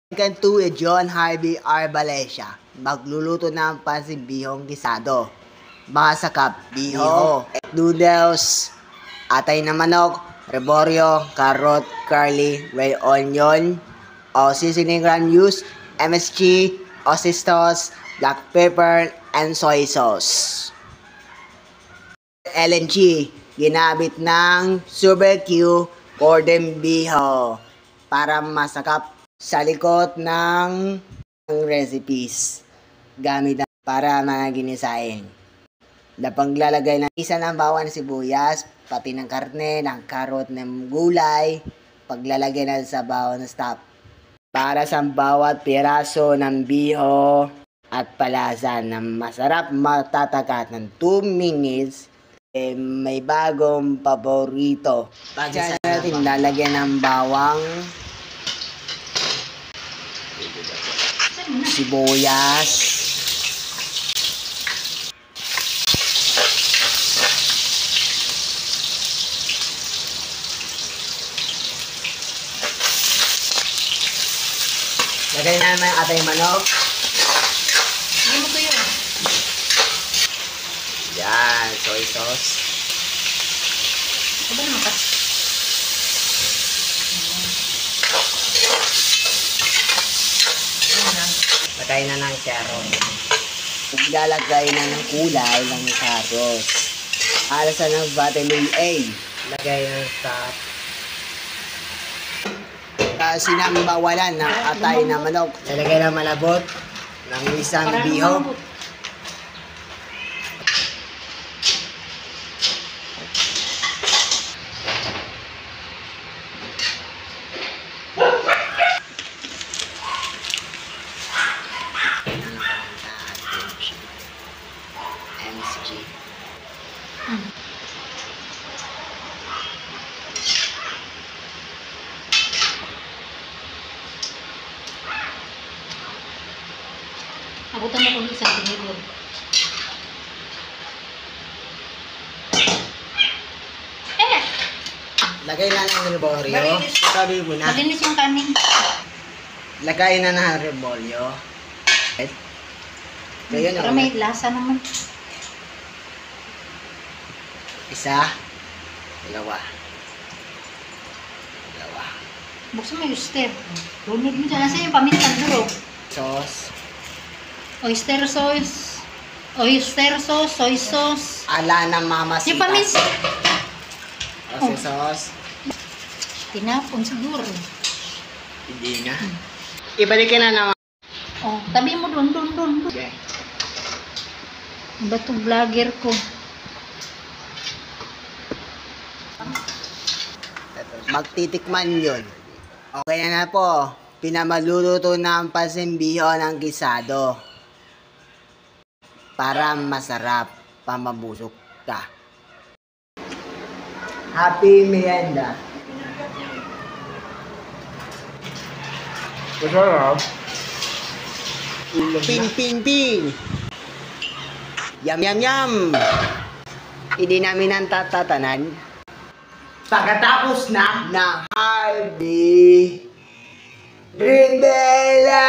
Welcome to John Harvey R. Valencia. Magluluto ng pansit bihong gisado. Masakap, biho, noodles, atay na manok, reborio, carrot, curly, red onion, o seasoning ground use, MSG, oyster sauce, black pepper, and soy sauce. LNG, ginamit ng Super Q Gordon Biho para masakap sa likod ng recipes gamit para mga ginisain. Na paglalagay ng isa ng bawang sibuyas, pati ng karne, ng karot, ng gulay, paglalagay ng sabaw na stock. Para sa bawat piraso ng biho at palasa na masarap matatagat ng 2 minutes, may bagong paborito. Diyan natin lalagyan ng bawang, sibuyas, lagay namin ang ating manok. Ano mo kayo? Yan, soy sauce. Ano naman ka? Lagay na ng carrot. Lalagay na ng kulay ng carrots. Alasan ng vitamin A. Lagay na ng top. Sinambawalan ng atay na manok. Lagay na malabot ng isang biho. MSG. Abutan mo kung isang tinidor. Lagay na ng reborio. Sabi mo na. Malinis yung kanin. Lagay na ng reborio. Kaya na. Pero may lasa naman. Isa. Dalawa. Buksan mo yung oyster. Lunod mo dyan. Nasa yung paminsan durog. Sauce. Oyster sauce. Oyster sauce. Soy sauce. Ala ng mamasita. Yung paminsan. Oyster sauce. Tinapon siguro. Hindi na. Ibalik ka na naman. Oh, tabi mo doon. Okay. Ba itong vlogger ko? Magtitikman yun. Okay na po. Pinamaluluto ng pasimbiho ng gisado. Para masarap. Pamabusok ka. Happy merienda. Masarap. Ping. Yum. Hindi namin ang tatatanan. Pagkatapos na Harvey Rivera!